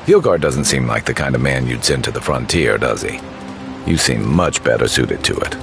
Hilgard doesn't seem like the kind of man you'd send to the frontier, does he? You seem much better suited to it.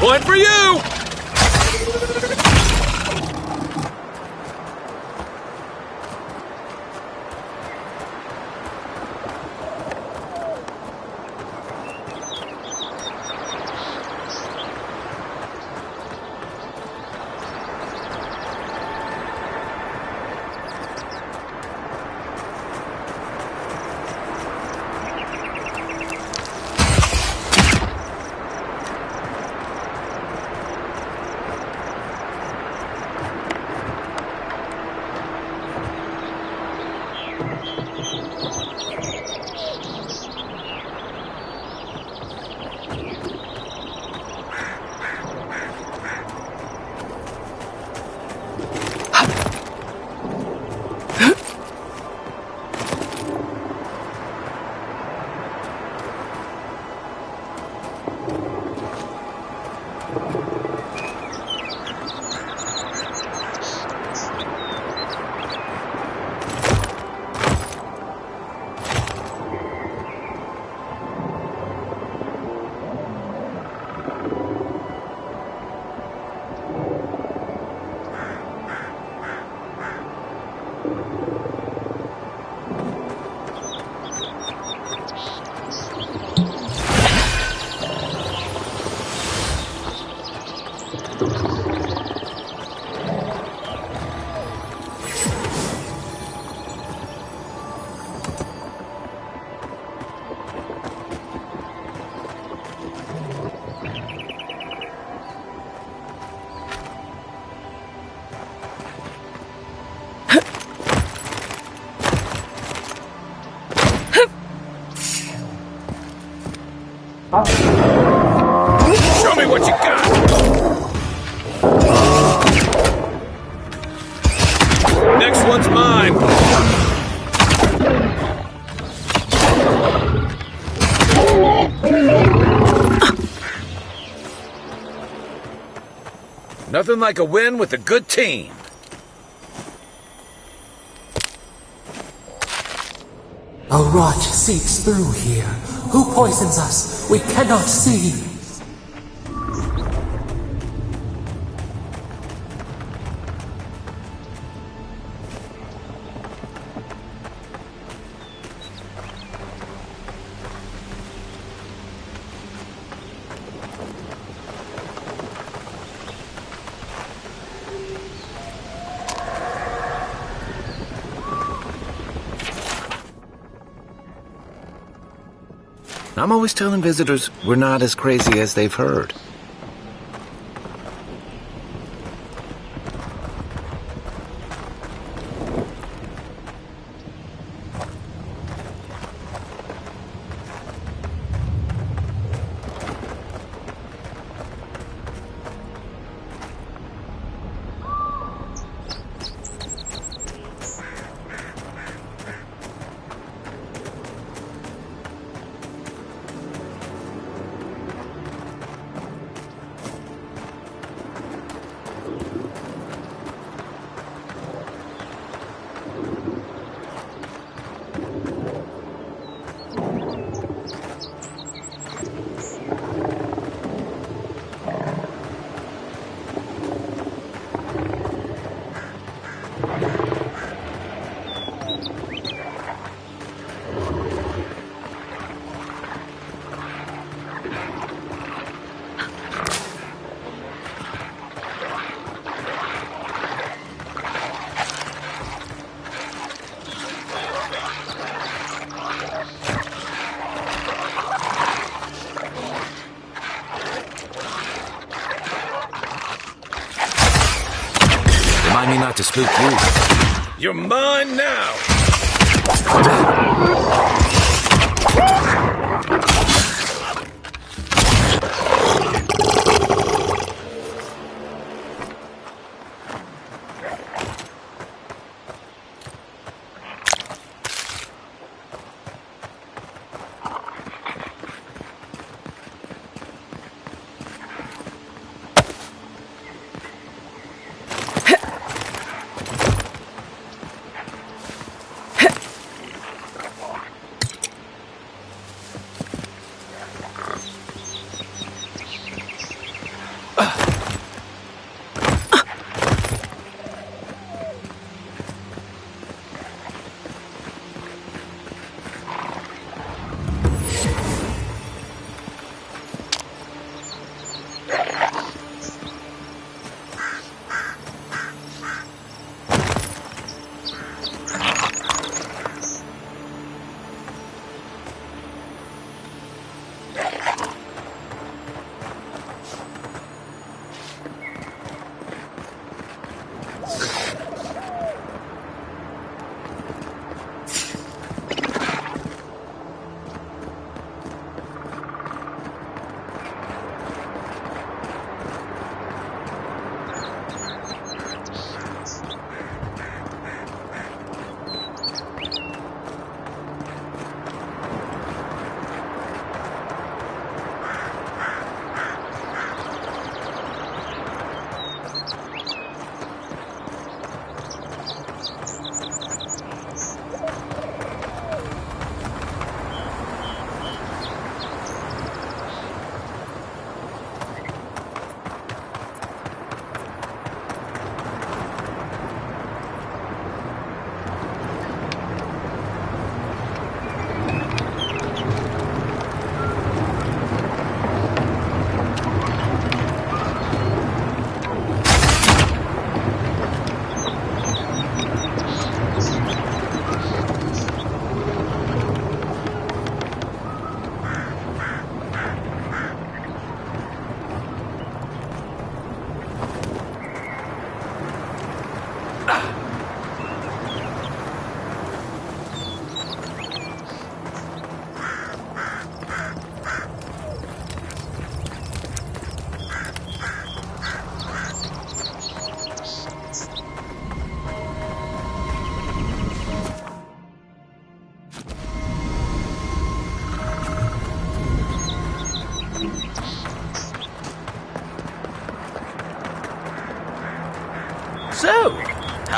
Point for you! Show me what you got! Next one's mine! Nothing like a win with a good team. A rot seeps through here. Who poisons us? We cannot see. I'm always telling visitors we're not as crazy as they've heard. Remind me not to spook you. You're mine now!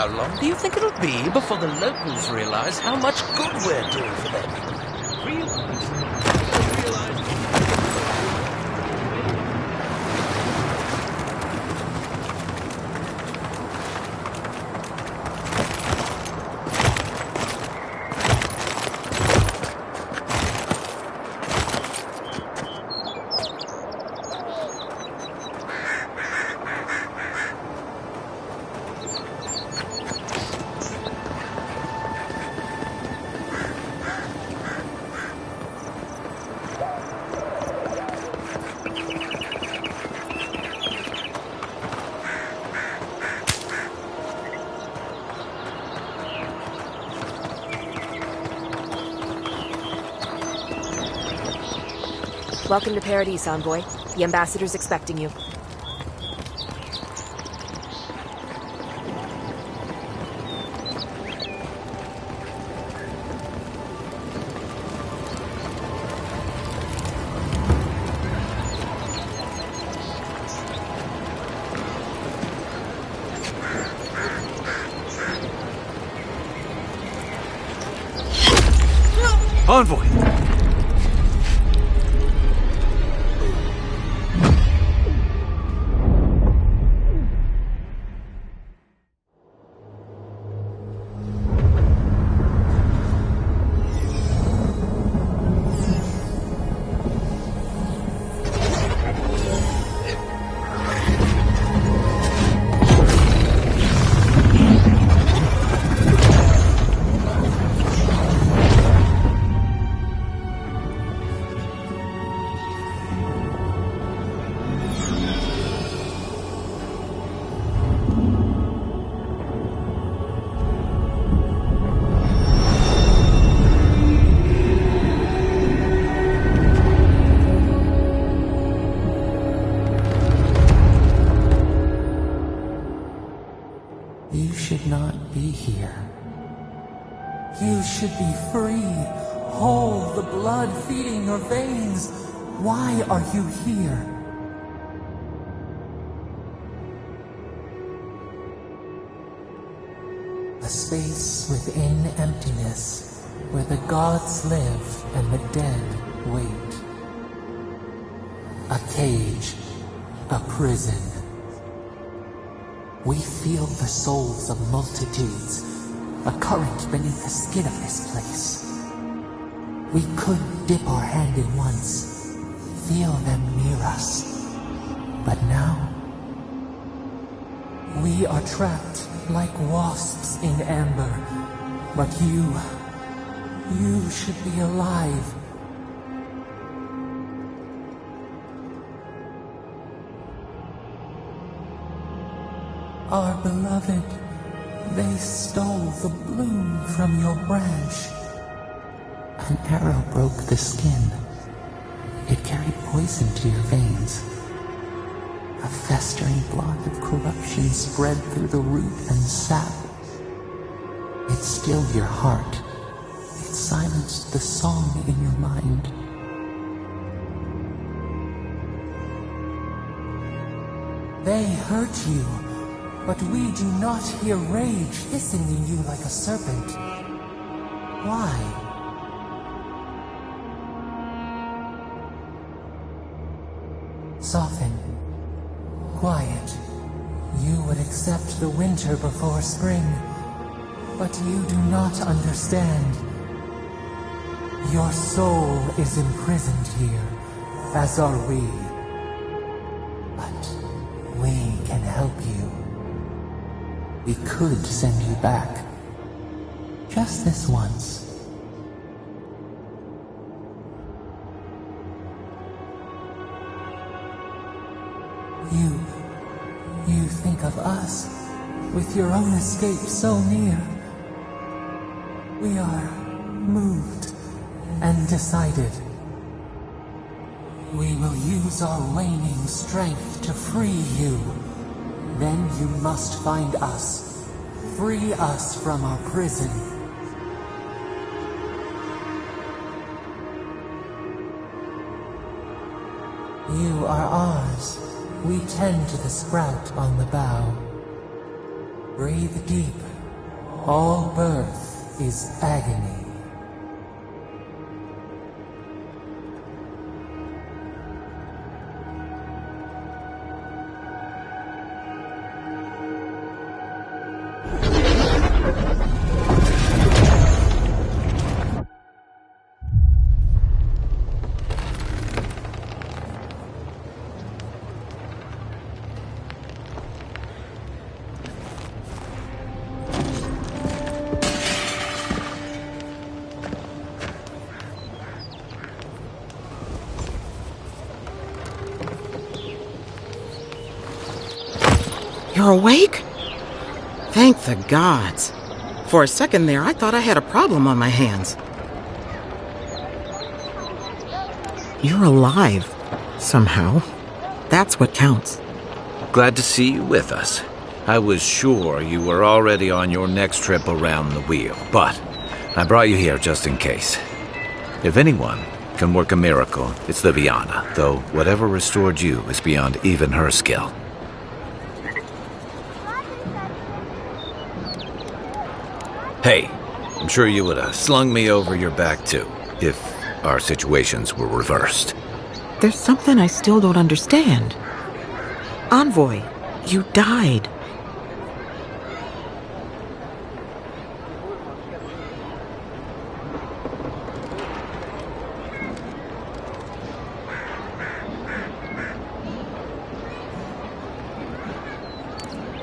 How long do you think it'll be before the locals realize how much good we're doing for them? Welcome to Paradise, Envoy. The Ambassador's expecting you. Envoy! You should not be here. You should be free, whole, the blood feeding your veins. Why are you here? A space within emptiness, where the gods live and the dead wait. A cage, a prison. We feel the souls of multitudes, a current beneath the skin of this place. We could dip our hand in once, feel them near us. But now, we are trapped like wasps in amber. But you should be alive. Our beloved, they stole the bloom from your branch. An arrow broke the skin. It carried poison to your veins. A festering blot of corruption spread through the root and sap. It stilled your heart. It silenced the song in your mind. They hurt you. But we do not hear rage hissing in you like a serpent. Why? Soften. Quiet. You would accept the winter before spring. But you do not understand. Your soul is imprisoned here, as are we. But we can help you. We could send you back. Just this once. You think of us, with your own escape so near. We are moved and decided. We will use our waning strength to free you. Then you must find us. Free us from our prison. You are ours. We tend to the sprout on the bough. Breathe deep All birth is agony. You're awake? Thank the gods. For a second there, I thought I had a problem on my hands. You're alive, somehow. That's what counts. Glad to see you with us. I was sure you were already on your next trip around the wheel, but I brought you here just in case. If anyone can work a miracle, it's Liviana, though whatever restored you is beyond even her skill. Hey, I'm sure you would have slung me over your back too, if our situations were reversed. There's something I still don't understand. Envoy, you died.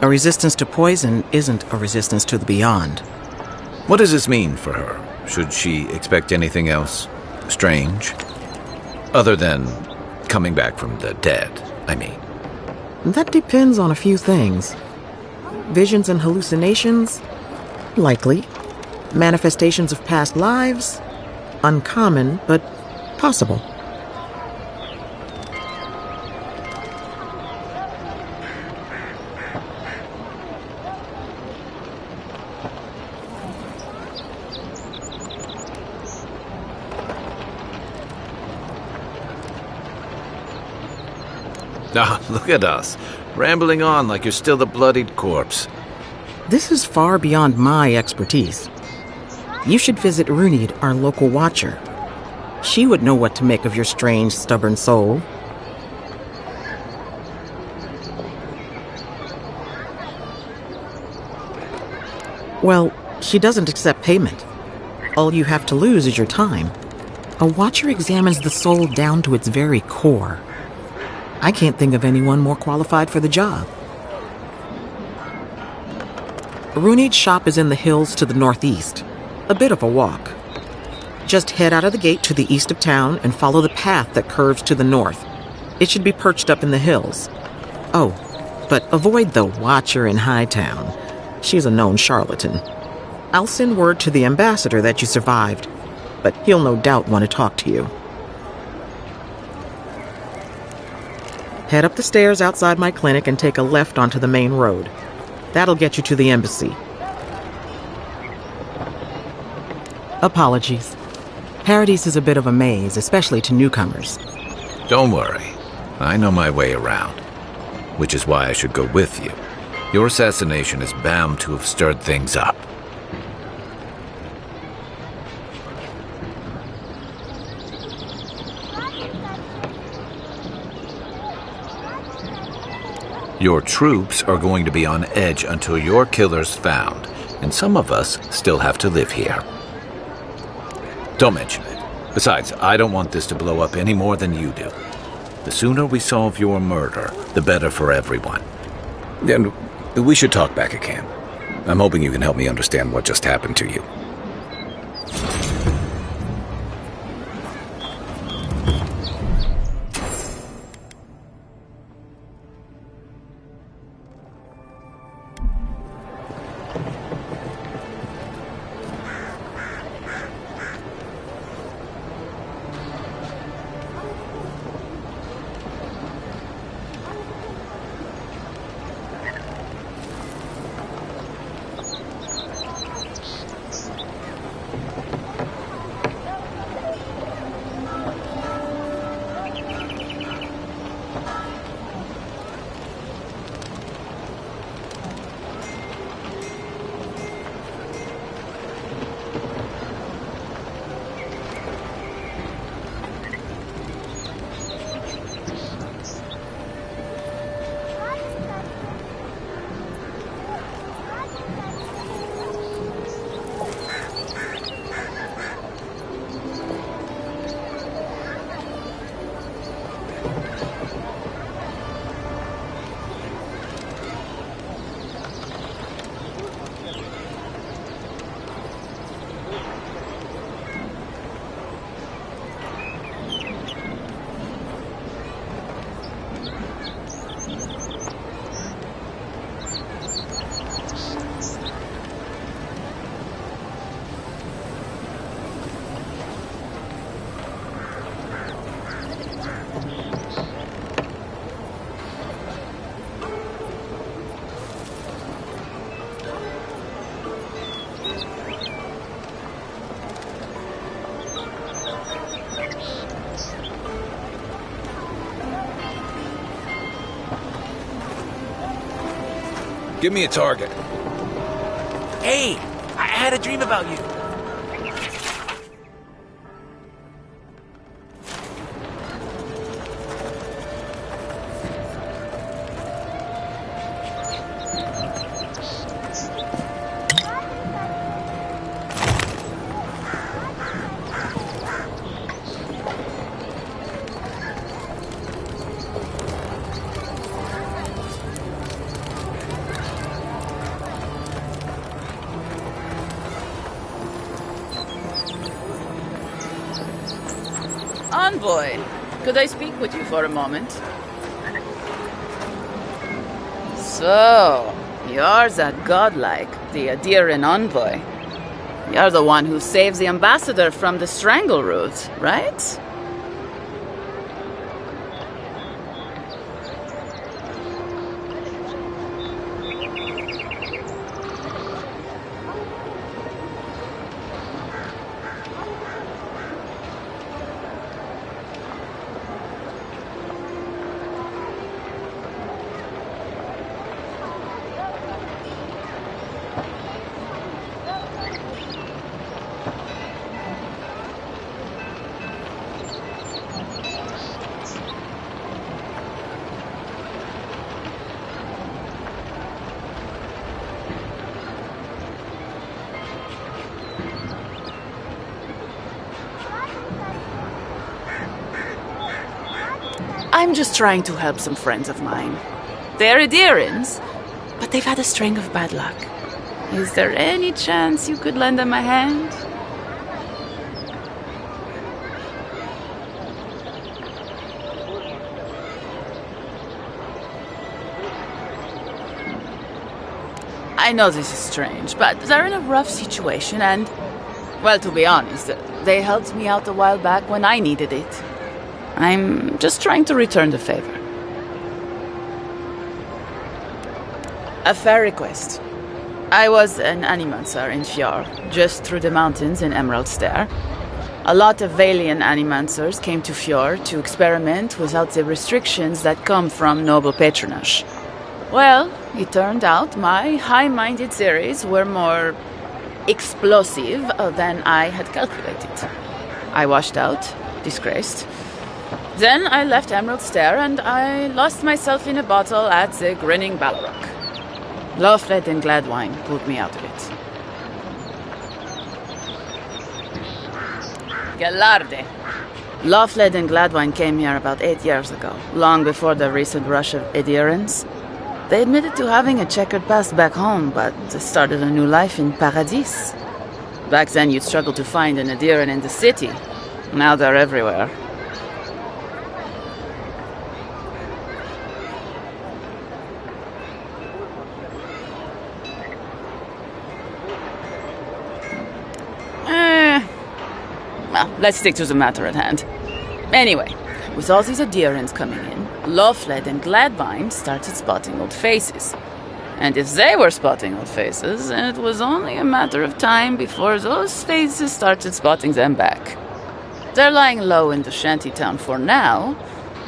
A resistance to poison isn't a resistance to the beyond. What does this mean for her? Should she expect anything else strange? Other than coming back from the dead, I mean. That depends on a few things. Visions and hallucinations? Likely. Manifestations of past lives? Uncommon, but possible. Ah, look at us, rambling on like you're still the bloodied corpse. This is far beyond my expertise. You should visit Runid, our local watcher. She would know what to make of your strange, stubborn soul. Well, she doesn't accept payment. All you have to lose is your time. A watcher examines the soul down to its very core. I can't think of anyone more qualified for the job. Runid's shop is in the hills to the northeast. A bit of a walk. Just head out of the gate to the east of town and follow the path that curves to the north. It should be perched up in the hills. Oh, but avoid the Watcher in Hightown. She's a known charlatan. I'll send word to the ambassador that you survived, but he'll no doubt want to talk to you. Head up the stairs outside my clinic and take a left onto the main road. That'll get you to the embassy. Apologies. Paradise is a bit of a maze, especially to newcomers. Don't worry. I know my way around. Which is why I should go with you. Your assassination is bound to have stirred things up. Your troops are going to be on edge until your killer's found, and some of us still have to live here. Don't mention it. Besides, I don't want this to blow up any more than you do. The sooner we solve your murder, the better for everyone. And we should talk back at camp. I'm hoping you can help me understand what just happened to you. Give me a target. Hey, I had a dream about you. Envoy, could I speak with you for a moment? So, you're that godlike, the Adiran envoy. You're the one who saves the ambassador from the strangle root, right? I'm just trying to help some friends of mine. They're Adirans, but they've had a string of bad luck. Is there any chance you could lend them a hand? I know this is strange, but they're in a rough situation and, well, to be honest, they helped me out a while back when I needed it. I'm just trying to return the favor. A fair request. I was an animancer in Fjord, just through the mountains in Emerald Stair. A lot of Valian animancers came to Fjord to experiment without the restrictions that come from noble patronage. Well, it turned out my high-minded theories were more explosive than I had calculated. I washed out, disgraced. Then I left Emerald Stair and I lost myself in a bottle at the Grinning Balrog. Lothred and Gladwine pulled me out of it. Galarde. Lothred and Gladwine came here about 8 years ago, long before the recent rush of Adirans. They admitted to having a checkered past back home, but started a new life in Paradis. Back then you'd struggle to find an Adiran in the city. Now they're everywhere. Well, let's stick to the matter at hand. Anyway, with all these Adirans coming in, Lothred and Gladwine started spotting old faces. And if they were spotting old faces, then it was only a matter of time before those faces started spotting them back. They're lying low in the shantytown for now,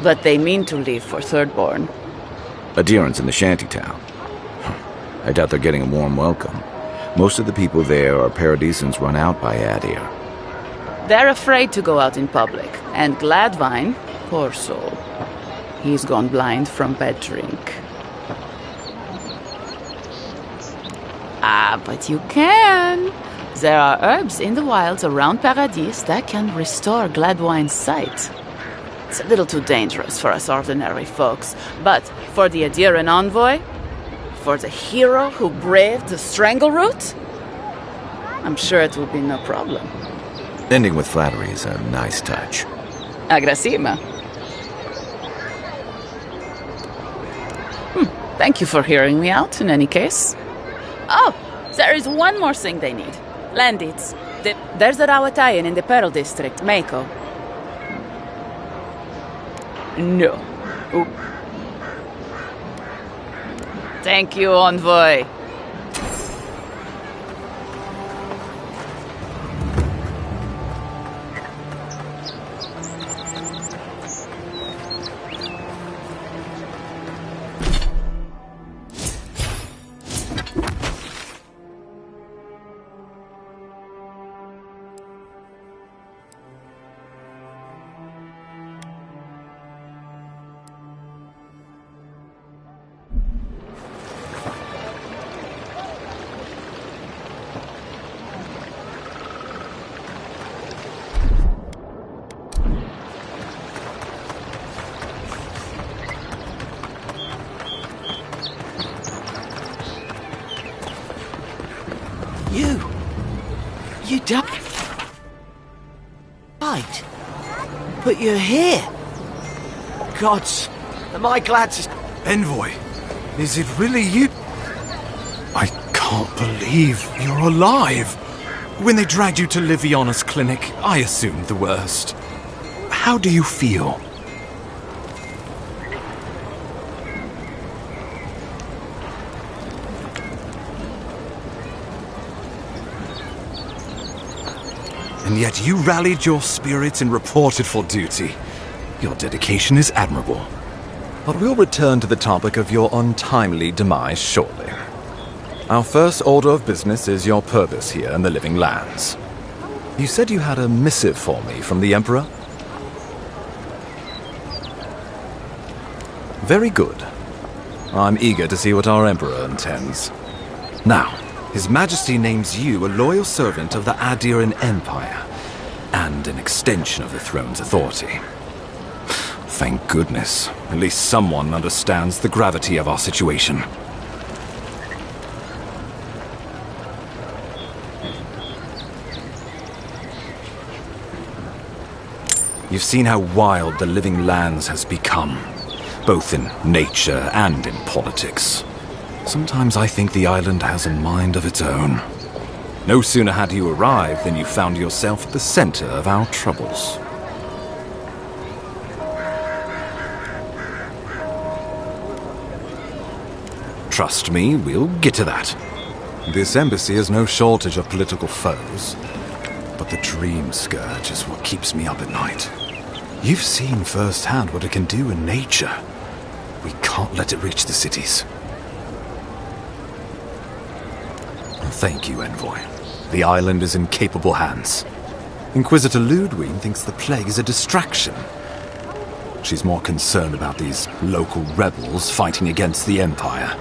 but they mean to leave for Thirdborn. Adirans in the shantytown. I doubt they're getting a warm welcome. Most of the people there are Paradisans run out by Adir. They're afraid to go out in public, and Gladwine, poor soul, he's gone blind from bad drink. Ah, but you can. There are herbs in the wilds around Paradis that can restore Gladwine's sight. It's a little too dangerous for us ordinary folks, but for the Adiran envoy, for the hero who braved the strangle root, I'm sure it will be no problem. Ending with flattery is a nice touch. Agrasima. Thank you for hearing me out, in any case. Oh, there is one more thing they need. Land deeds. There's a Rawatayan in the Pearl District, Mako. No. Oop. Thank you, Envoy. died. But you're here. Gods, am I glad to... Envoy, is it really you? I can't believe you're alive. When they dragged you to Liviana's clinic, I assumed the worst. How do you feel? And yet you rallied your spirits and reported for duty. Your dedication is admirable. But we'll return to the topic of your untimely demise shortly. Our first order of business is your purpose here in the Living Lands. You said you had a missive for me from the Emperor? Very good. I'm eager to see what our Emperor intends. Now, His Majesty names you a loyal servant of the Adiran Empire, and an extension of the throne's authority. Thank goodness. At least someone understands the gravity of our situation. You've seen how wild the Living Lands has become, both in nature and in politics. Sometimes I think the island has a mind of its own. No sooner had you arrived than you found yourself at the center of our troubles. Trust me, we'll get to that. This embassy has no shortage of political foes, but the Dream Scourge is what keeps me up at night. You've seen firsthand what it can do in nature. We can't let it reach the cities. Thank you, Envoy. The island is in capable hands. Inquisitor Ludwig thinks the plague is a distraction. She's more concerned about these local rebels fighting against the Empire.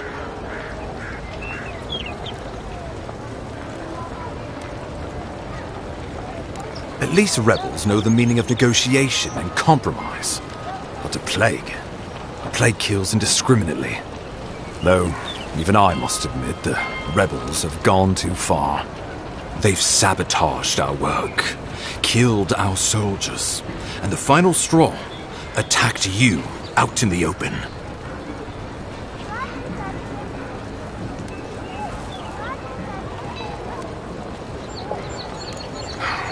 At least rebels know the meaning of negotiation and compromise. But a plague kills indiscriminately. Though, even I must admit, the rebels have gone too far. They've sabotaged our work, killed our soldiers, and the final straw, attacked you out in the open.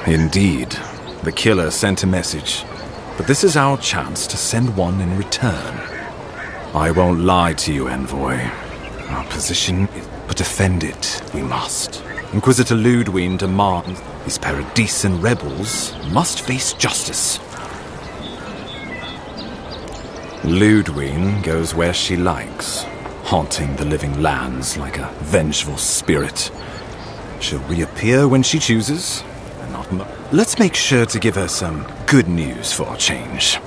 Indeed, the killer sent a message, but this is our chance to send one in return. I won't lie to you, Envoy. Our position is but defend it we must. Inquisitor Ludwig demands these Paradisen rebels must face justice. Ludwig goes where she likes, haunting the Living Lands like a vengeful spirit. She'll reappear when she chooses. Let's make sure to give her some good news for a change.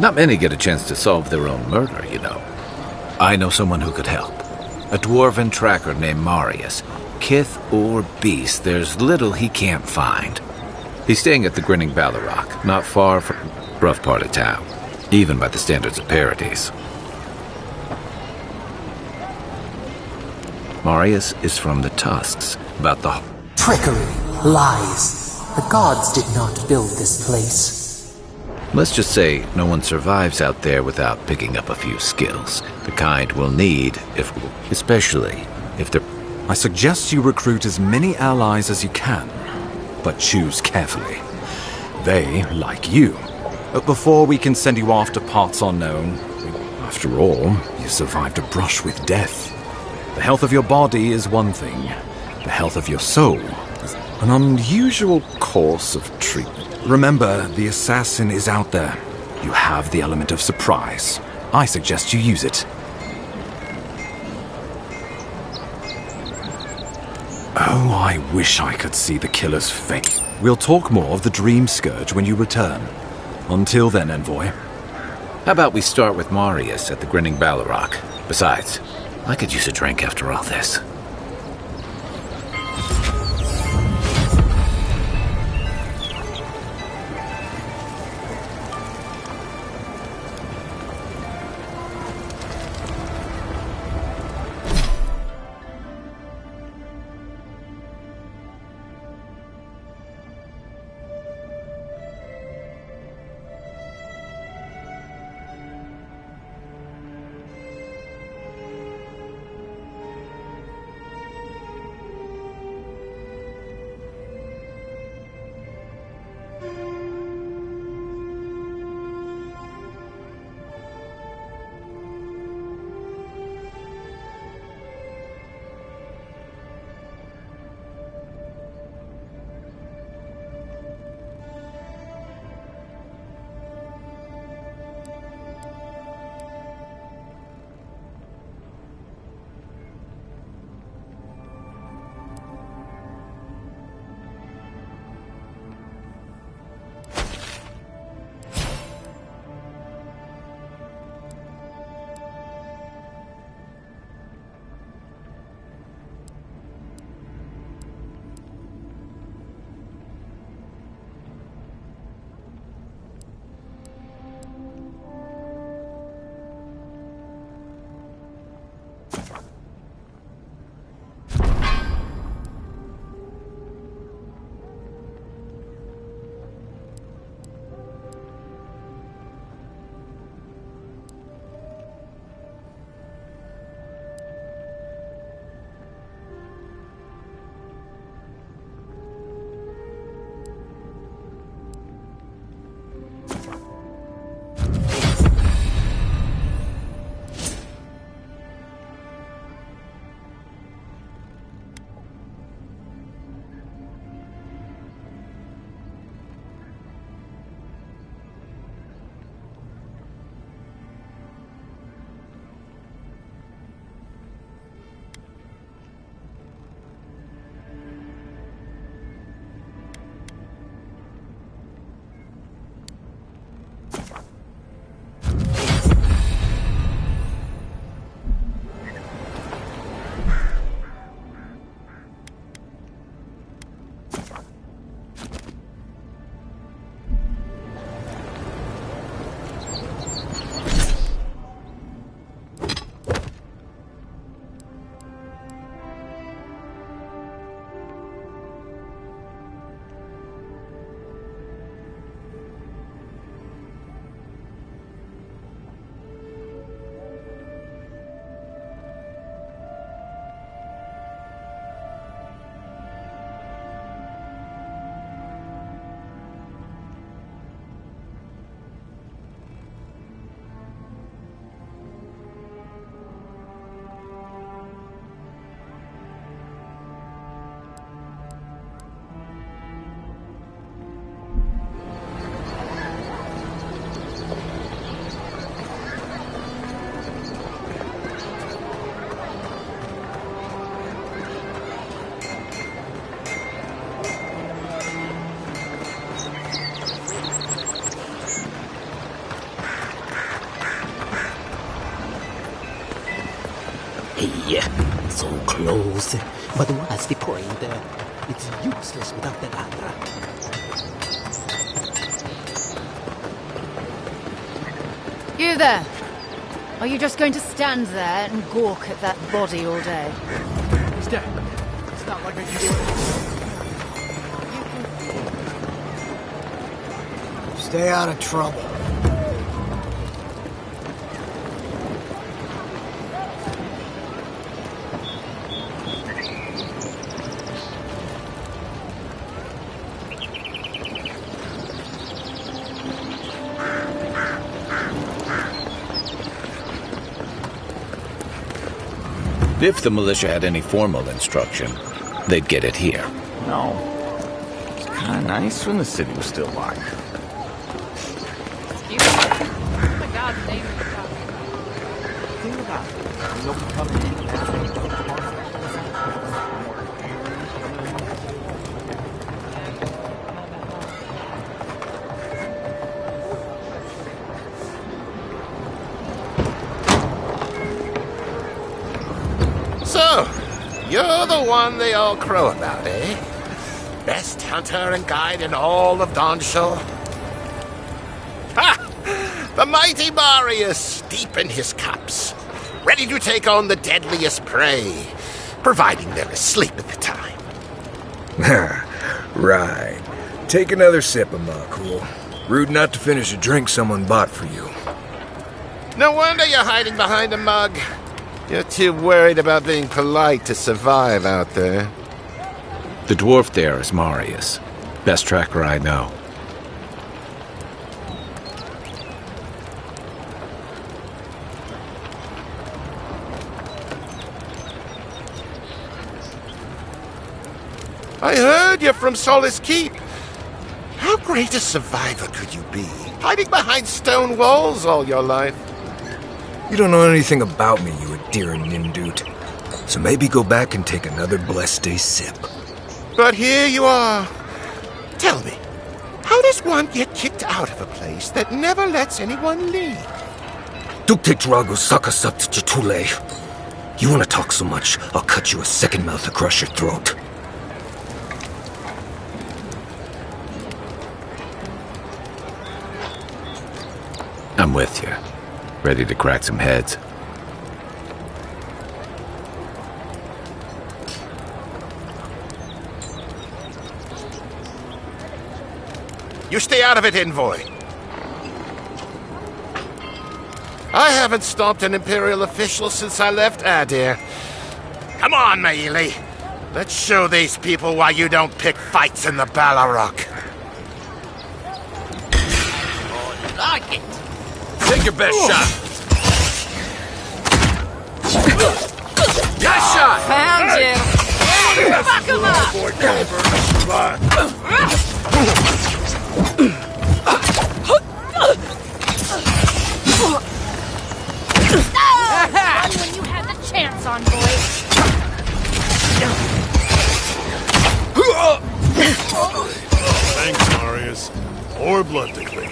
Not many get a chance to solve their own murder, you know. I know someone who could help. A dwarven tracker named Marius. Kith or beast, there's little he can't find. He's staying at the Grinning Ballarrock, not far from rough part of town, even by the standards of Paradise. Marius is from the Tusks, about the... Trickery, lies. The gods did not build this place. Let's just say no one survives out there without picking up a few skills. The kind we'll need, especially if they're... I suggest you recruit as many allies as you can, but choose carefully. They, like you. But before we can send you off to parts unknown, after all, you survived a brush with death. The health of your body is one thing. The health of your soul is an unusual course of treatment. Remember, the assassin is out there. You have the element of surprise. I suggest you use it. Oh, I wish I could see the killer's fate. We'll talk more of the Dream Scourge when you return. Until then, Envoy. How about we start with Marius at the Grinning Ballarrock? Besides, I could use a drink after all this. So close. But what's the point? It's useless without the data. You there! Are you just going to stand there and gawk at that body all day? He's dead. It's not like I can do it. Stay out of trouble. If the militia had any formal instruction, they'd get it here. No. It's kind of nice when the city was still locked. Excuse me. Oh my God's name is Think about it. You'll be coming in now. So, you're the one they all crow about, eh? Best hunter and guide in all of Dawnshore? Ha! The mighty Marius, deep in his cups, ready to take on the deadliest prey, providing they're asleep at the time. Right. Take another sip of Makul. Rude not to finish a drink someone bought for you. No wonder you're hiding behind a mug. You're too worried about being polite to survive out there. The dwarf there is Marius. Best tracker I know. I heard you're from Solace Keep. How great a survivor could you be, hiding behind stone walls all your life? You don't know anything about me, you Adiran Nimdut. So maybe go back and take another blessed day sip. But here you are. Tell me, how does one get kicked out of a place that never lets anyone leave? Dukte Drago Sakasat Jatule. You want to talk so much, I'll cut you a second mouth across your throat. I'm with you. Ready to crack some heads. You stay out of it, Envoy. I haven't stopped an Imperial official since I left Adir. Come on, Maili. Let's show these people why you don't pick fights in the Ballarok. Oh, like it. Take your best shot. Nice shot! Found you! Fuck him Run when you had the chance, Envoy. Thanks, Marius. More blood to clean.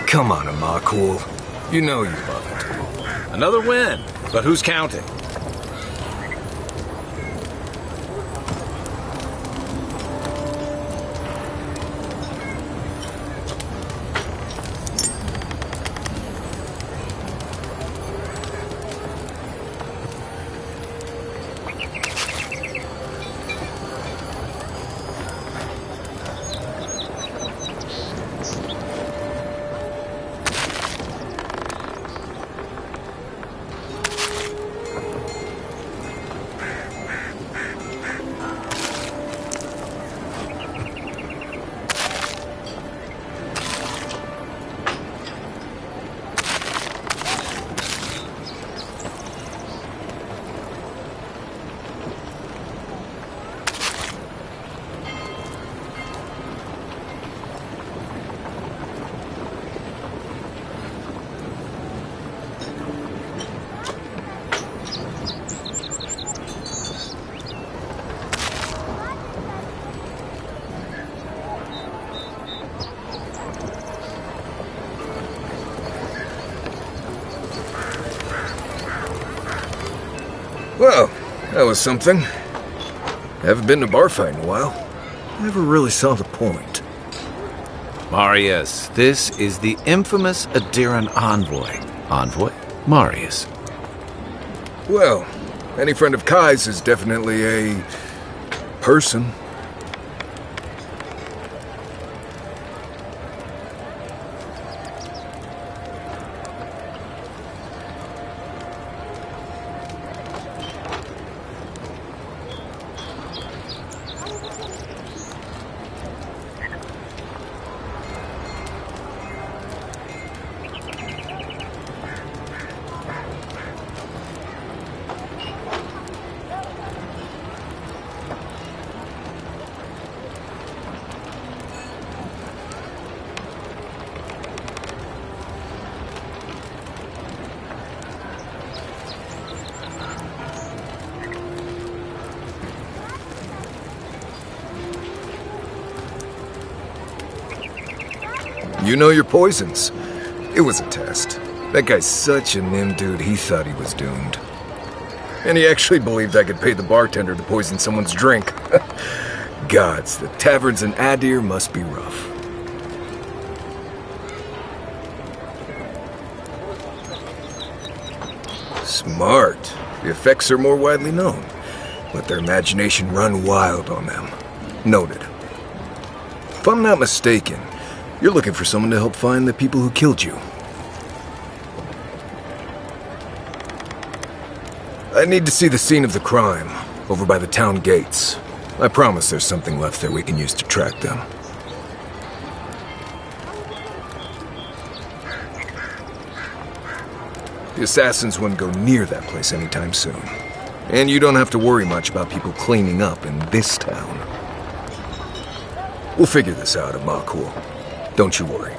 Come on, Amakul. You know you love it. Another win, but who's counting? Well, that was something. Haven't been to bar fight in a while. Never really saw the point. Marius, this is the infamous Adiran envoy. Envoy? Marius. Well, any friend of Kai's is definitely a person. You know your poisons. It was a test. That guy's such a nim dude, he thought he was doomed. And he actually believed I could pay the bartender to poison someone's drink. Gods, the taverns in Adir must be rough. Smart. The effects are more widely known. Let their imagination run wild on them. Noted. If I'm not mistaken, you're looking for someone to help find the people who killed you. I need to see the scene of the crime, over by the town gates. I promise there's something left there we can use to track them. The assassins wouldn't go near that place anytime soon. And you don't have to worry much about people cleaning up in this town. We'll figure this out at Makul. Don't you worry.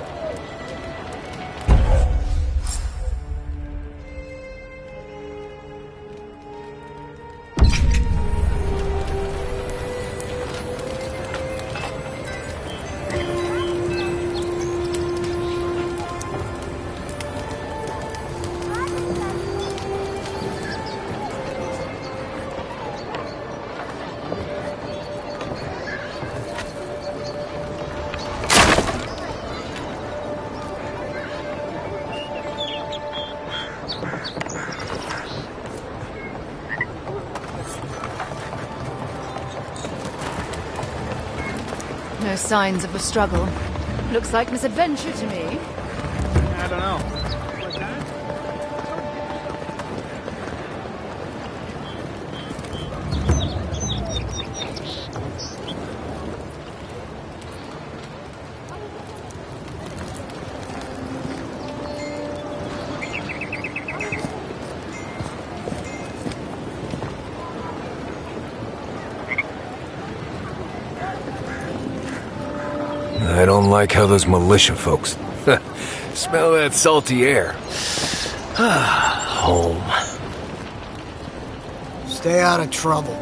No signs of a struggle. Looks like misadventure to me. I don't know. I don't like how those militia folks smell that salty air. Home. Stay out of trouble.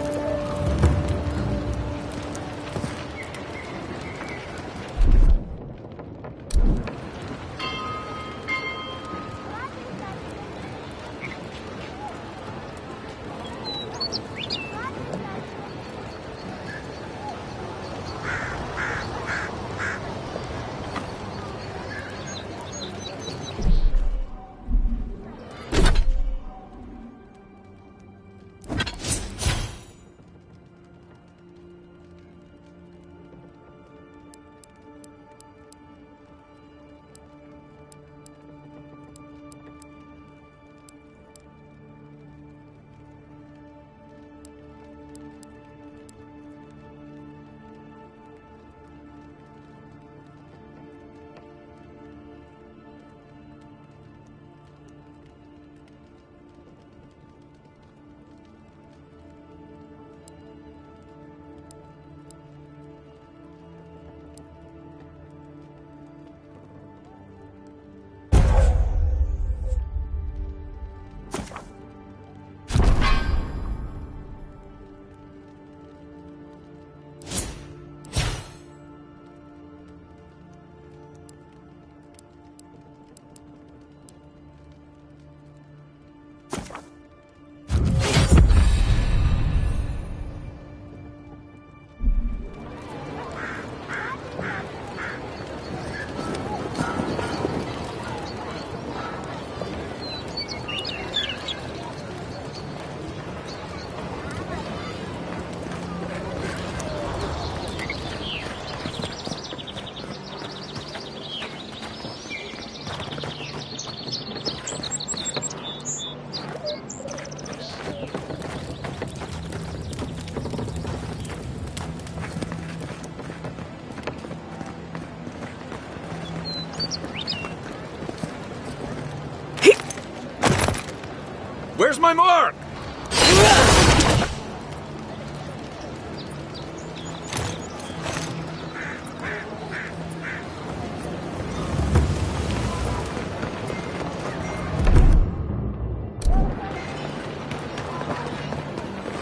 Where's my mark?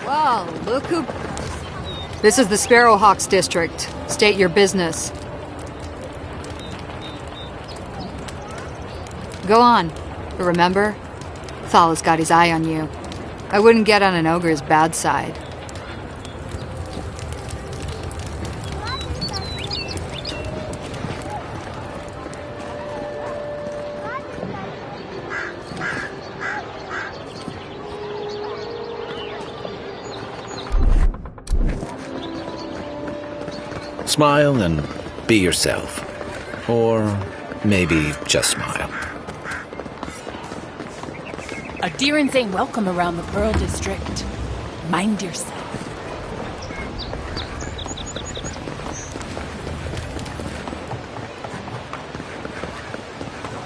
Wow, look who... This is the Sparrowhawks district. State your business. Go on. But remember, Thal's got his eye on you. I wouldn't get on an ogre's bad side. Smile and be yourself. Or maybe just smile. Adirans ain't welcome around the Pearl District. Mind yourself.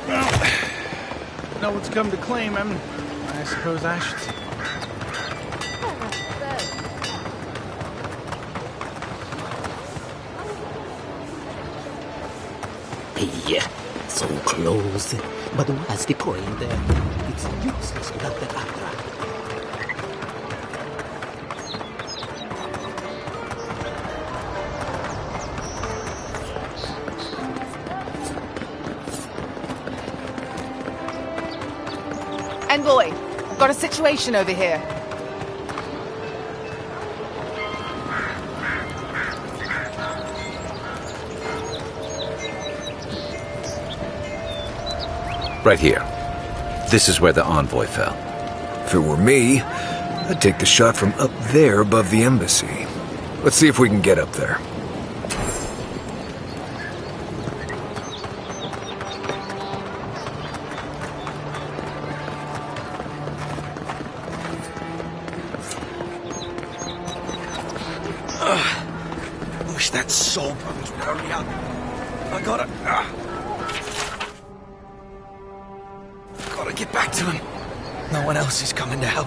Well, no one's come to claim him. I suppose I should see. Hey, so close. But what's the point? It's useless without the Adra. Envoy, got a situation over here. Right here. This is where the envoy fell. If it were me, I'd take the shot from up there above the embassy. Let's see if we can get up there. Wish that soul brothers would hurry up. I gotta get back to him. No one else is coming to help.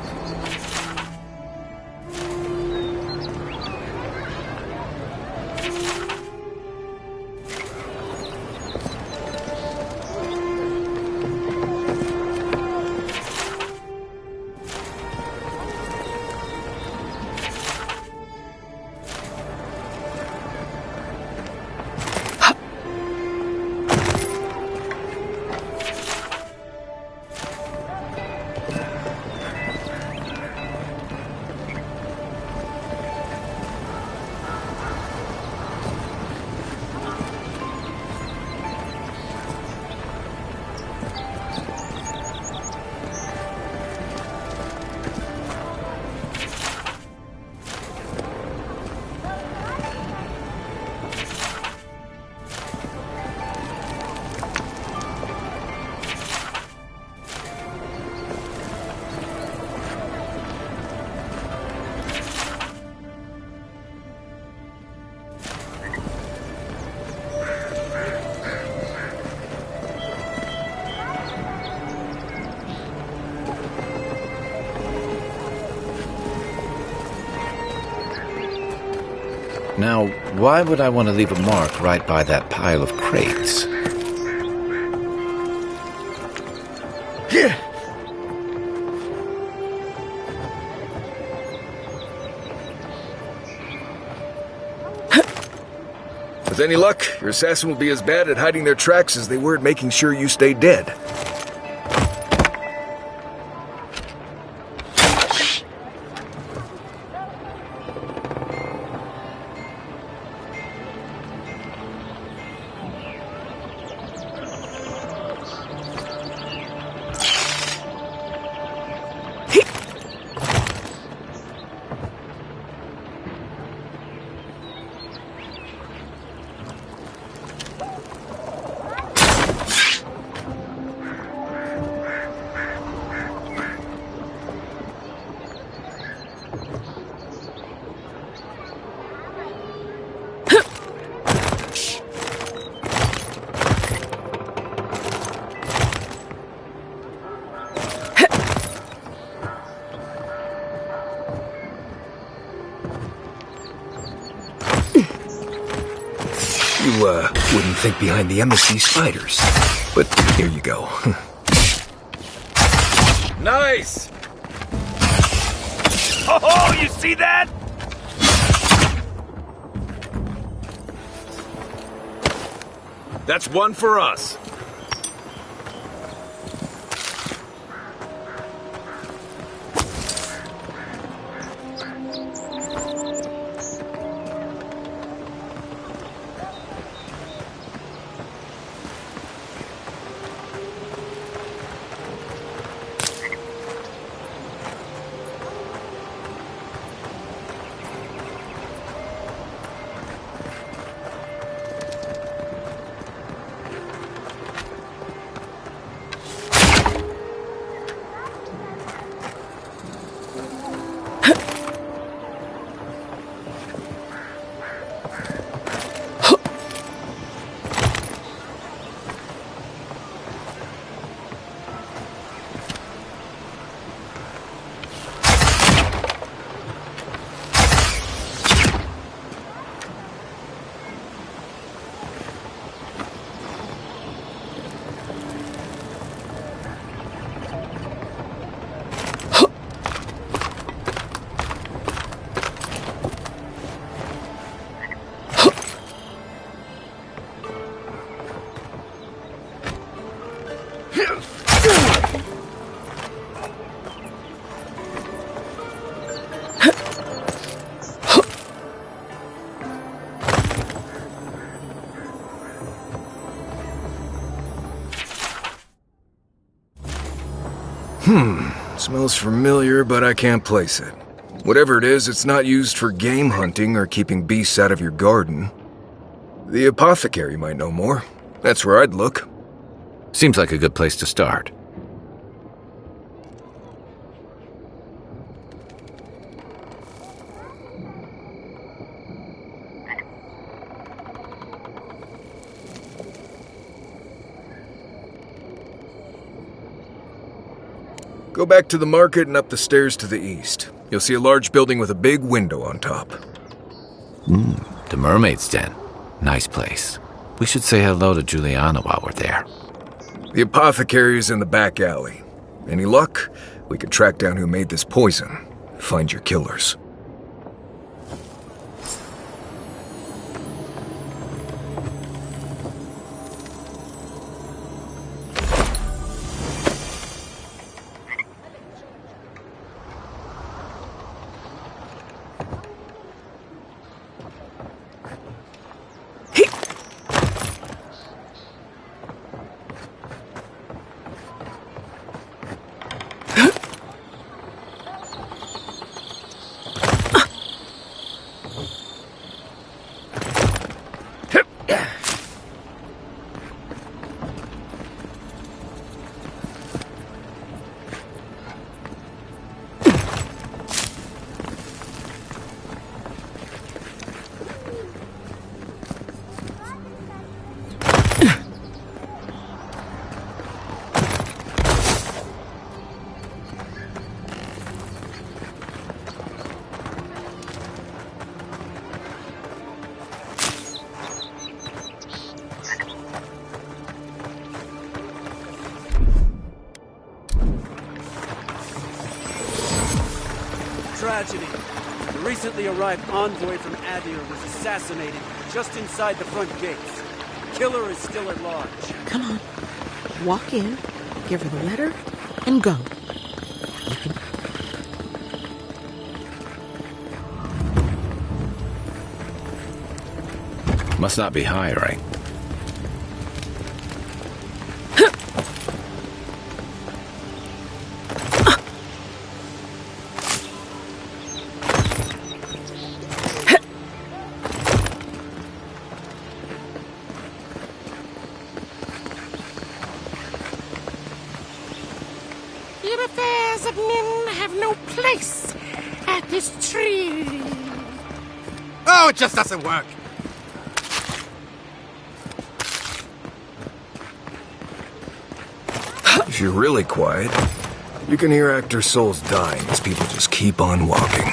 Now, why would I want to leave a mark right by that pile of crates? Here! With any luck, your assassin will be as bad at hiding their tracks as they were at making sure you stay dead. wouldn't think behind the embassy spiders. But here you go. Nice! Oh, you see that? That's one for us. Smells familiar, but I can't place it. Whatever it is, it's not used for game hunting or keeping beasts out of your garden. The apothecary might know more. That's where I'd look. Seems like a good place to start. Go back to the market and up the stairs to the east. You'll see a large building with a big window on top. The Mermaid's Den. Nice place. We should say hello to Juliana while we're there. The apothecary is in the back alley. Any luck? We could track down who made this poison. Find your killers. Tragedy. The recently arrived envoy from Adir was assassinated just inside the front gates. The killer is still at large. Come on. Walk in, give her the letter, and go. Must not be hiring. The affairs of men have no place at this tree. Oh, it just doesn't work. If you're really quiet, you can hear actor souls dying as people just keep on walking.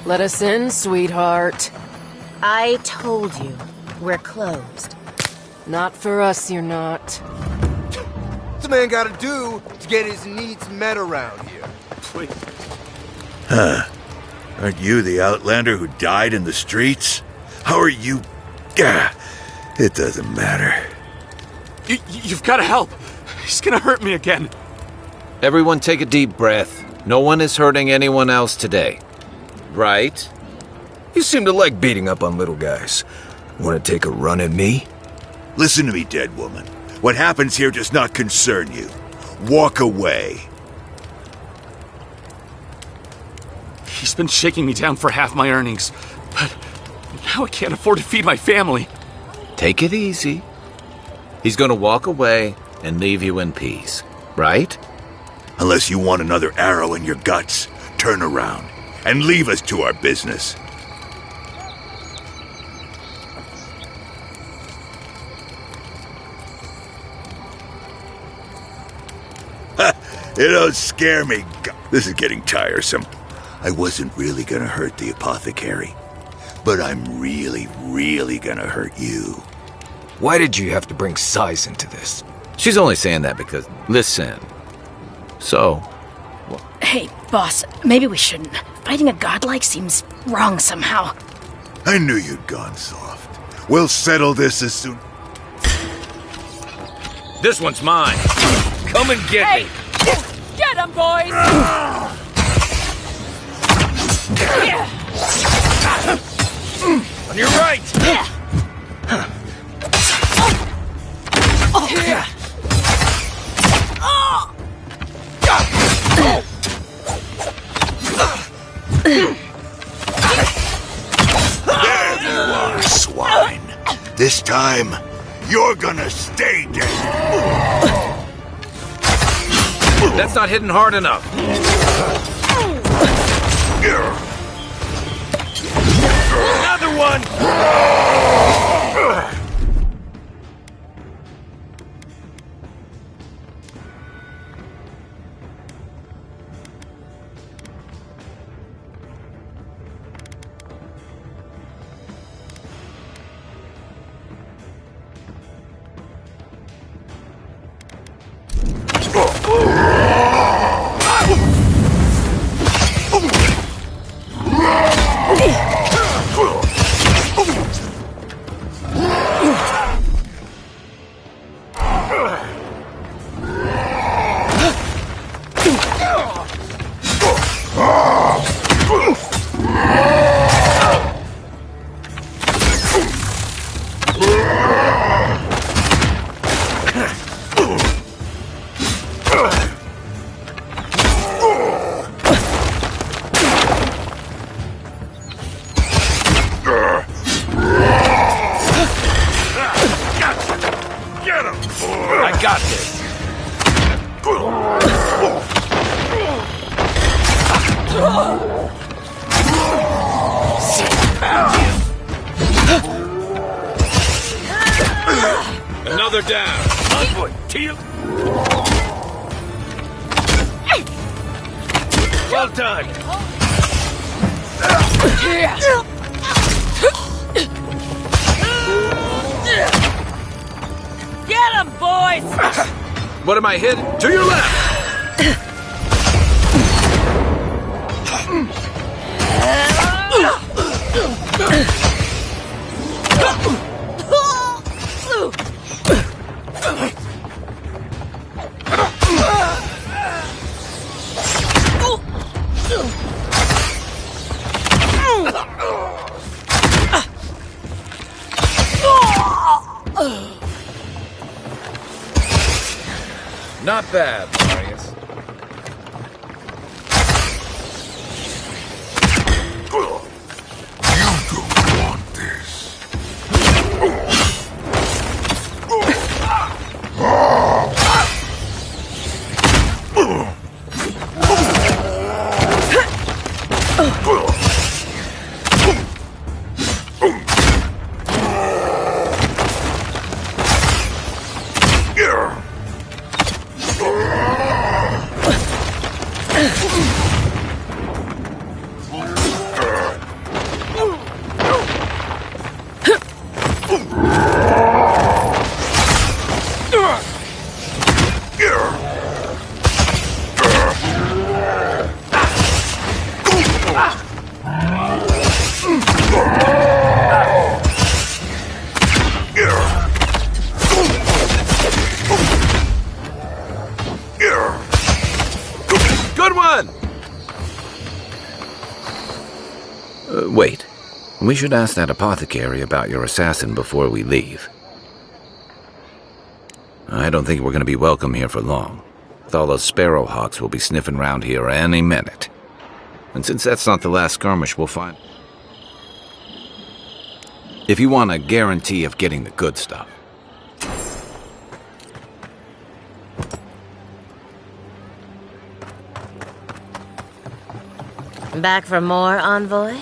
Let us in, sweetheart. I told you, we're closed. Not for us, you're not. What's a man gotta do to get his needs met around here? Please. Huh. Aren't you the outlander who died in the streets? How are you... Gah, it doesn't matter. You've got to help. He's gonna hurt me again. Everyone take a deep breath. No one is hurting anyone else today. Right? You seem to like beating up on little guys. Want to take a run at me? Listen to me, dead woman. What happens here does not concern you. Walk away. He's been shaking me down for half my earnings, but now I can't afford to feed my family. Take it easy. He's gonna walk away and leave you in peace, right? Unless you want another arrow in your guts, turn around and leave us to our business. It don't scare me. This is getting tiresome. I wasn't really gonna hurt the apothecary, but I'm really, really gonna hurt you. Why did you have to bring size into this? She's only saying that because... Listen. So... Hey, boss, maybe we shouldn't. Fighting a godlike seems wrong somehow. I knew you'd gone soft. We'll settle this as soon... This one's mine. Come and get me. Get him, boys! On your right. There you are, swine. This time, you're gonna stay dead. That's not hitting hard enough. Another one! I got this. Another down. Onward, Teal. Well done. Get him, boys! What am I hitting? To your left! Not bad, Marius. done! Wait. We should ask that apothecary about your assassin before we leave. I don't think we're going to be welcome here for long. Thalla's Sparrowhawks will be sniffing around here any minute. And since that's not the last skirmish, we'll find... If you want a guarantee of getting the good stuff. Back for more, Envoy?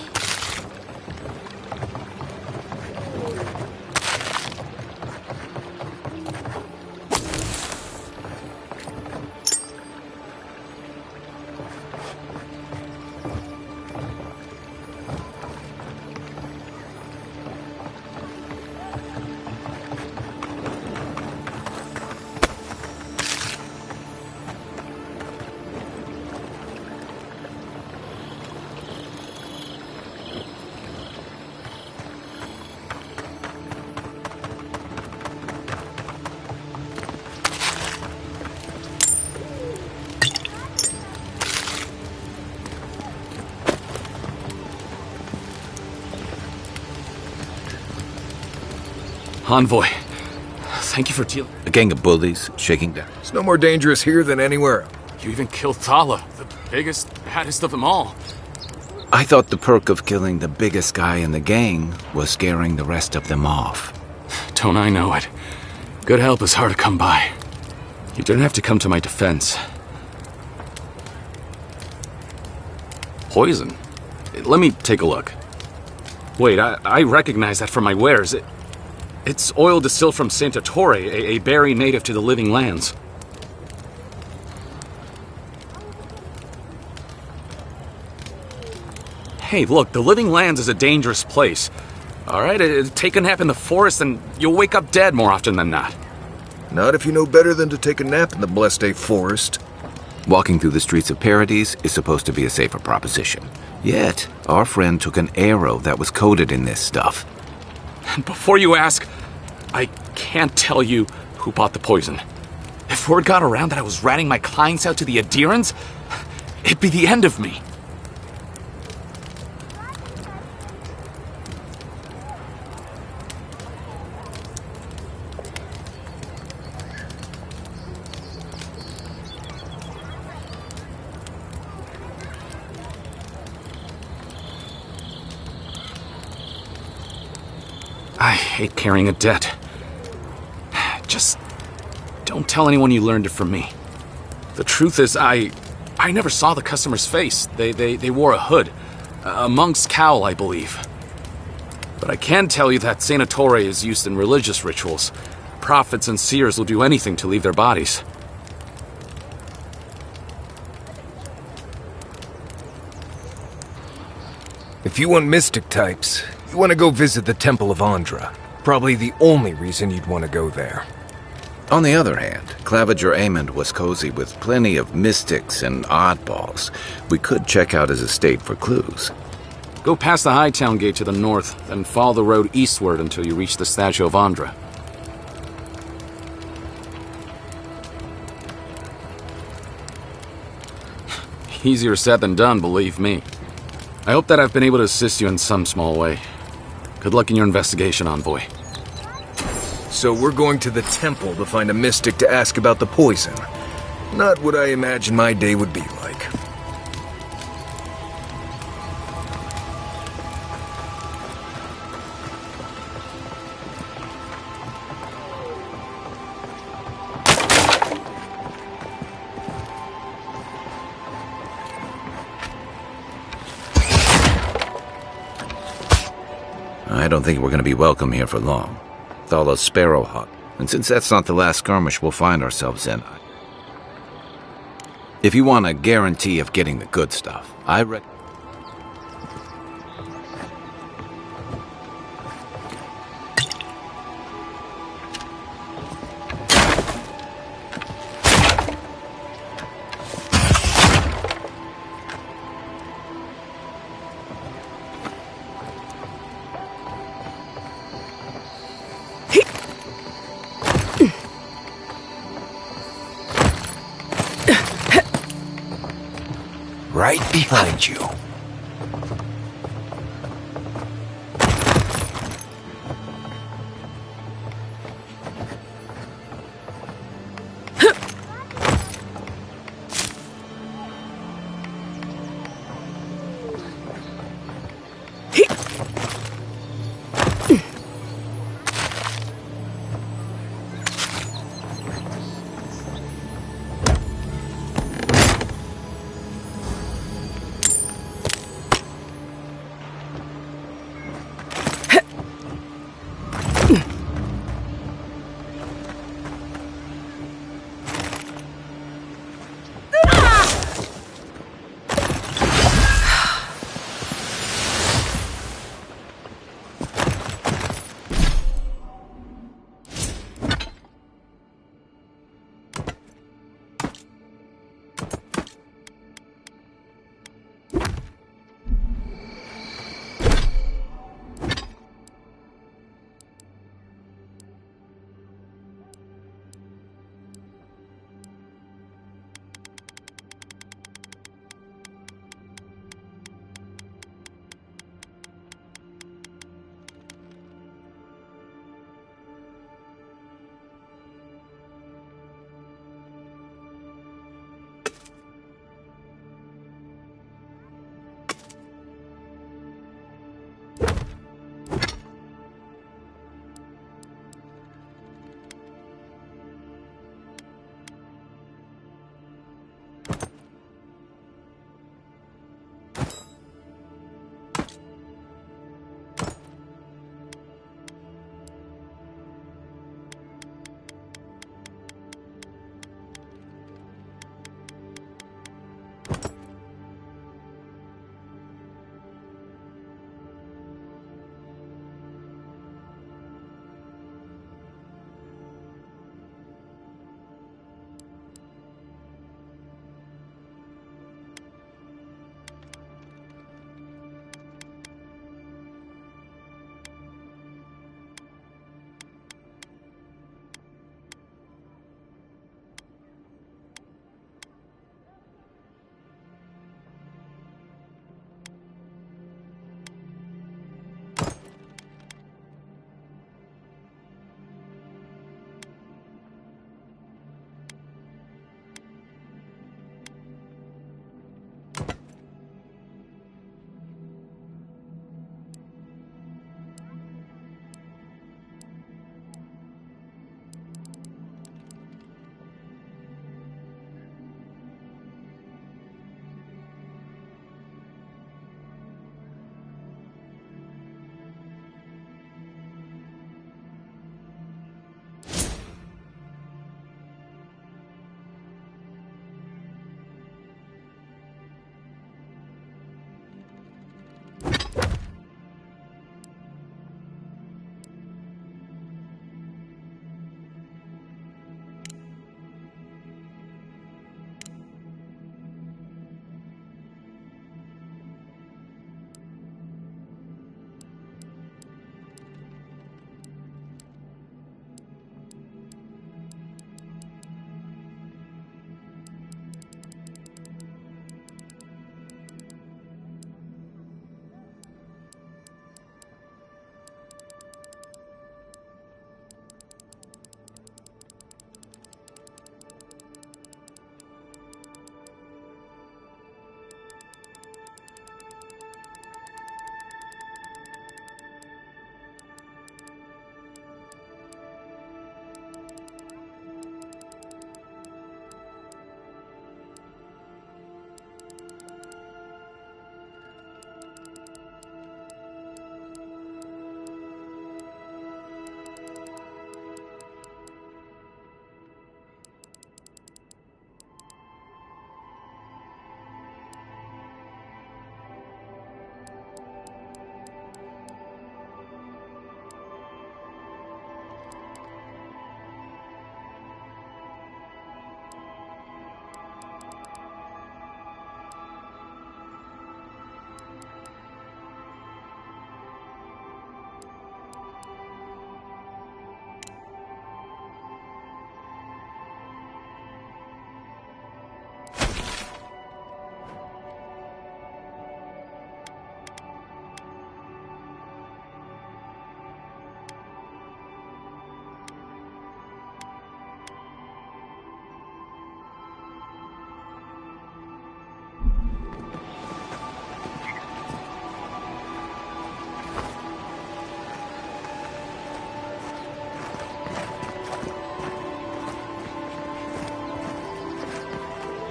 Envoy, thank you for dealing. A gang of bullies shaking down. It's no more dangerous here than anywhere else. You even killed Thalla, the biggest, baddest of them all. I thought the perk of killing the biggest guy in the gang was scaring the rest of them off. Don't I know it? Good help is hard to come by. You didn't have to come to my defense. Poison? Let me take a look. Wait, I recognize that from my wares. It's oil distilled from Santa Torre, a berry native to the Living Lands. Hey, look, the Living Lands is a dangerous place. Alright, take a nap in the forest and you'll wake up dead more often than not. Not if you know better than to take a nap in the Blessed Forest. Walking through the streets of Paradise is supposed to be a safer proposition. Yet, our friend took an arrow that was coated in this stuff. And before you ask, I can't tell you who bought the poison. If word got around that I was ratting my clients out to the Adirans, it'd be the end of me. I hate carrying a debt. Just don't tell anyone you learned it from me. The truth is, I never saw the customer's face. They wore a hood. A monk's cowl, I believe. But I can tell you that Santa Torre is used in religious rituals. Prophets and seers will do anything to leave their bodies. If you want mystic types, you want to go visit the Temple of Andra. Probably the only reason you'd want to go there. On the other hand, Claviger Amond was cozy with plenty of mystics and oddballs. We could check out his estate for clues. Go past the Hightown Gate to the north, then follow the road eastward until you reach the statue of Andra. Easier said than done, believe me. I hope that I've been able to assist you in some small way. Good luck in your investigation, Envoy. So we're going to the temple to find a mystic to ask about the poison. Not what I imagine my day would be like. I don't think we're going to be welcome here for long. Thalla's Sparrowhawk. And since that's not the last skirmish we'll find ourselves in, if you want a guarantee of getting the good stuff, I recommend... right behind you.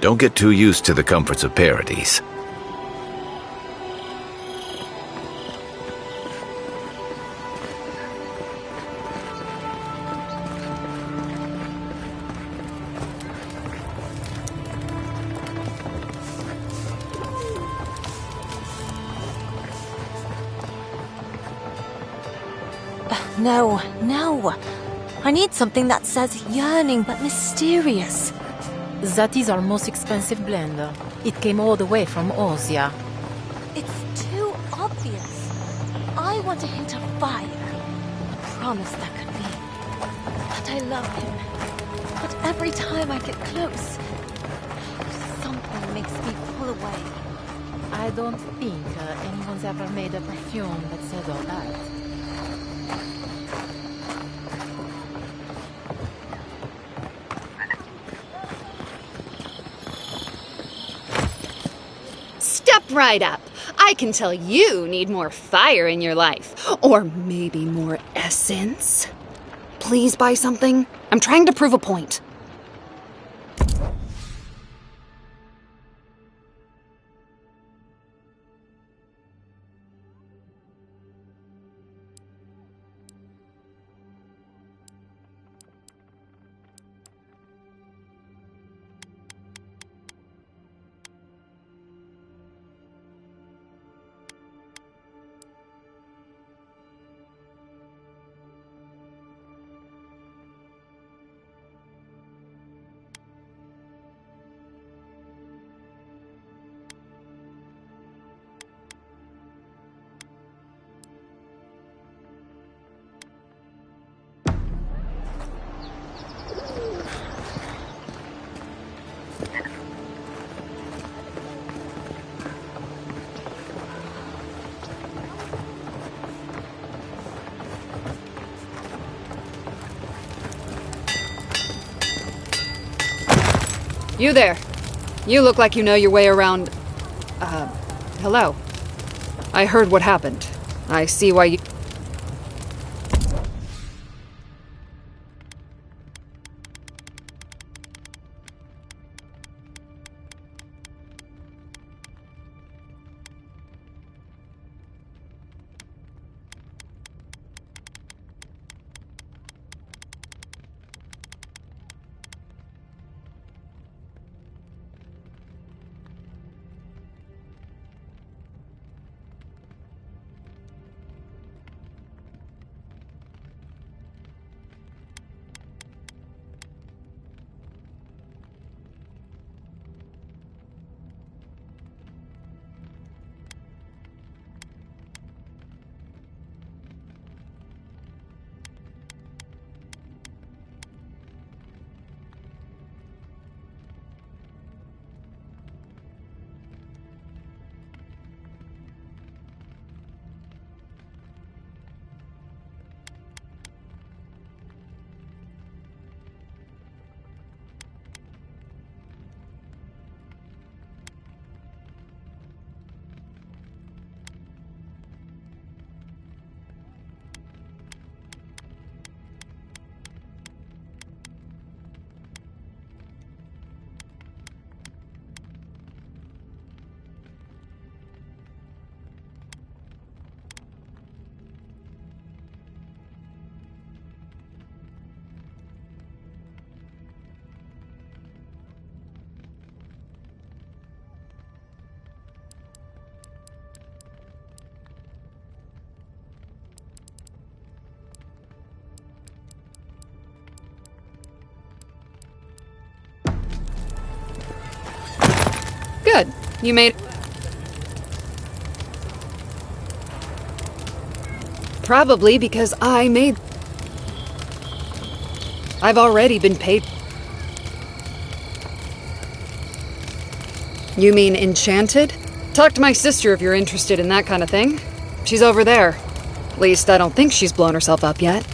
Don't get too used to the comforts of Paradise. No, no. I need something that says yearning but mysterious. That is our most expensive blend. It came all the way from Osia. It's too obvious. I want a hint of fire. A promise that could be. That I love him. But every time I get close, something makes me pull away. I don't think anyone's ever made a perfume that said all that. Step right up. I can tell you need more fire in your life. Or maybe more essence. Please buy something. I'm trying to prove a point. You there. You look like you know your way around... hello. I heard what happened. I see why you... Good. You made... Probably because I made... I've already been paid. You mean enchanted? Talk to my sister if you're interested in that kind of thing. She's over there. At least I don't think she's blown herself up yet.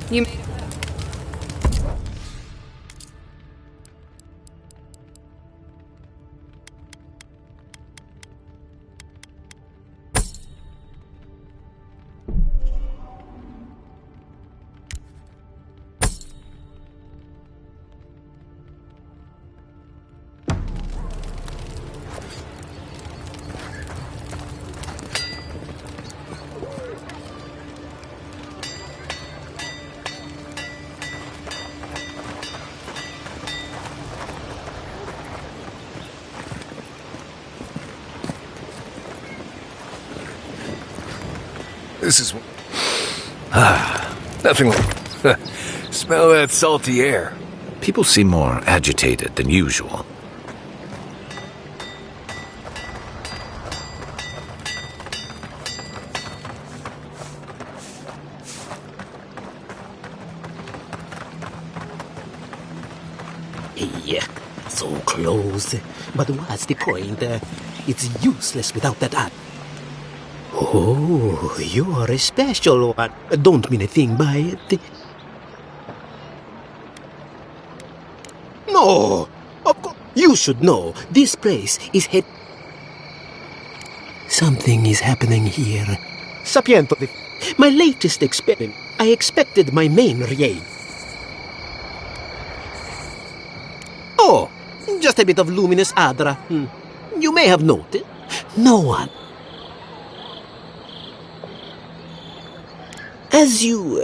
You made it. This is... nothing like... Smell that salty air. People seem more agitated than usual. Hey, so close. But what's the point? It's useless without that art. Oh, you are a special one. Don't mean a thing by it. No! Of course, you should know. This place is Something is happening here. Sapiento, my latest experiment. I expected my main raid. Oh, just a bit of luminous Adra. You may have noted. No one. As you...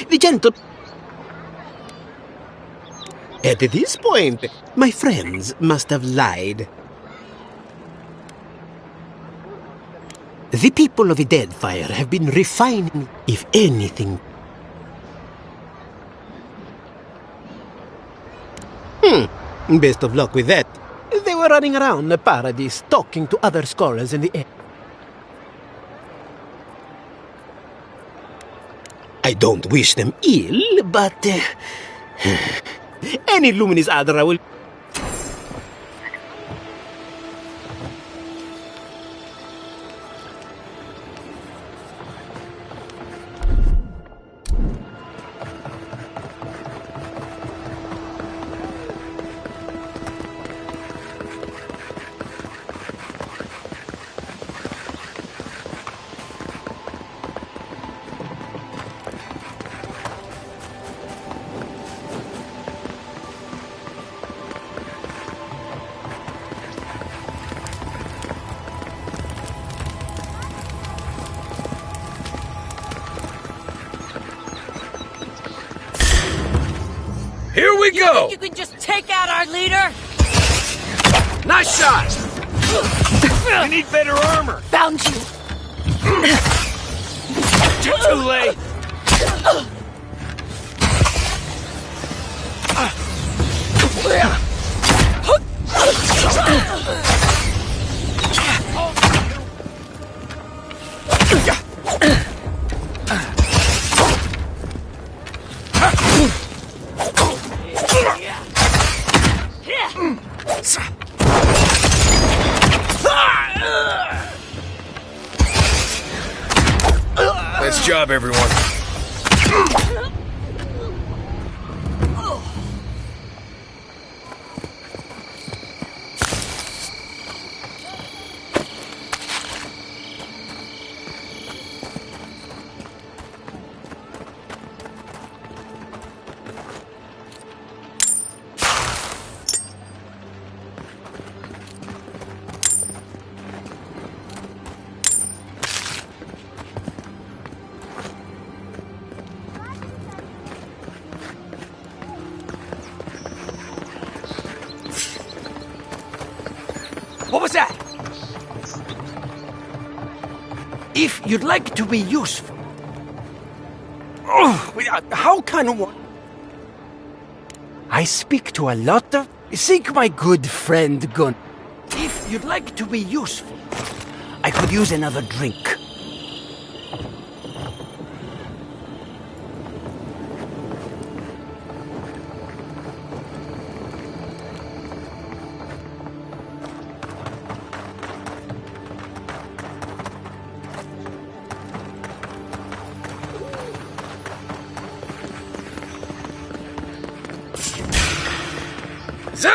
the gentle... At this point, my friends must have lied. The people of the Deadfire have been refining, if anything. Best of luck with that. They were running around the paradise, talking to other scholars in the air. I don't wish them ill, but... any Luminis Adra will... Here we go! You can just take out our leader? Nice shot! We need better armor! Found you! Too late! Nice job, everyone. What was that? If you'd like to be useful... how can one... I speak to a lot of... Seek my good friend Gun. If you'd like to be useful, I could use another drink.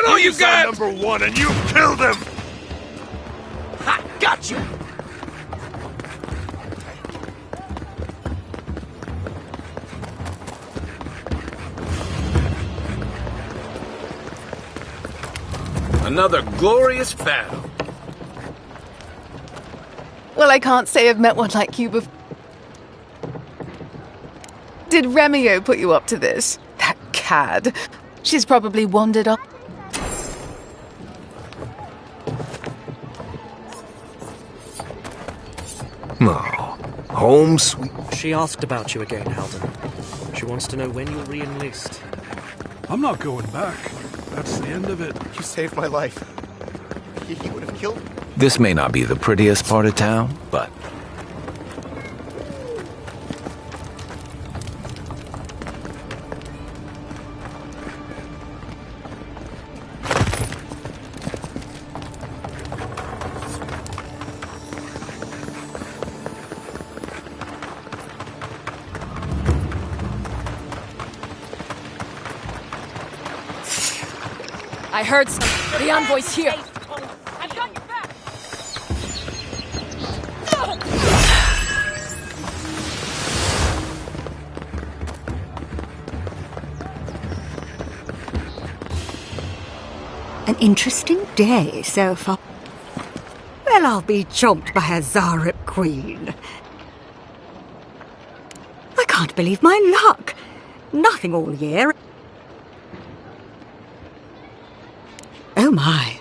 Tell all you got! Number one, and you killed him! Ha! Gotcha! Another glorious battle. Well, I can't say I've met one like you before. Did Remio put you up to this? That cad. She's probably wandered up. Oh, home sweet. She asked about you again, Halden. She wants to know when you'll re-enlist. I'm not going back. That's the end of it. You saved my life. He would have killed me. This may not be the prettiest part of town, but I heard some. The envoy's here. I've got your back. An interesting day so far. Well, I'll be chomped by a Zarep queen. I can't believe my luck. Nothing all year. Oh my.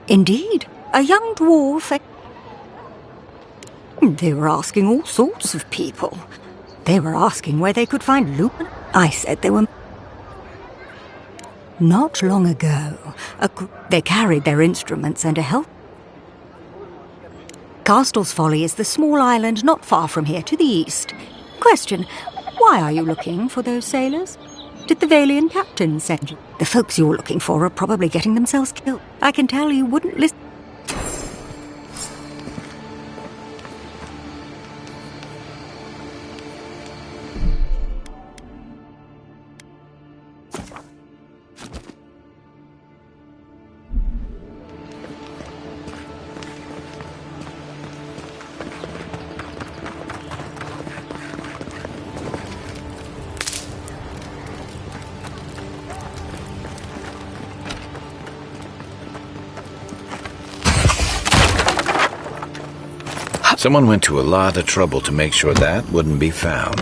Indeed, a young dwarf. They were asking all sorts of people. They were asking where they could find loot. I said they were... Not long ago, they carried their instruments and a help. Castle's Folly is the small island not far from here to the east. Question, why are you looking for those sailors? Did the Valian captain send you? The folks you're looking for are probably getting themselves killed. I can tell you wouldn't listen. someone went to a lot of trouble to make sure that wouldn't be found.